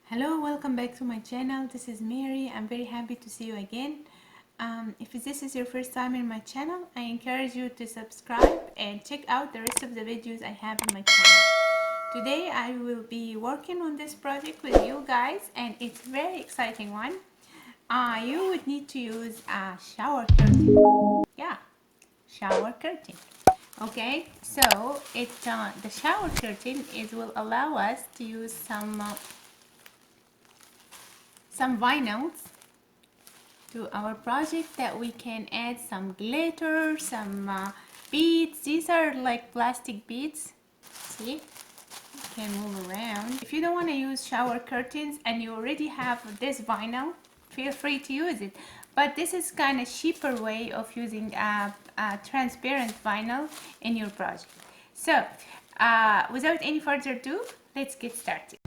Hello, welcome back to my channel. This is Mary. I'm very happy to see you again. If this is your first time in my channel, I encourage you to subscribe and check out the rest of the videos I have in my channel. Today I will be working on this project with you guys, and it's a very exciting one. You would need to use a shower curtain. Yeah, shower curtain. Okay, so the shower curtain will allow us to use some vinyls to our project, that we can add some glitter, some beads. These are like plastic beads. See, you can move around. If you don't want to use shower curtains and you already have this vinyl, feel free to use it, but this is kind of cheaper way of using a transparent vinyl in your project. So without any further ado, let's get started.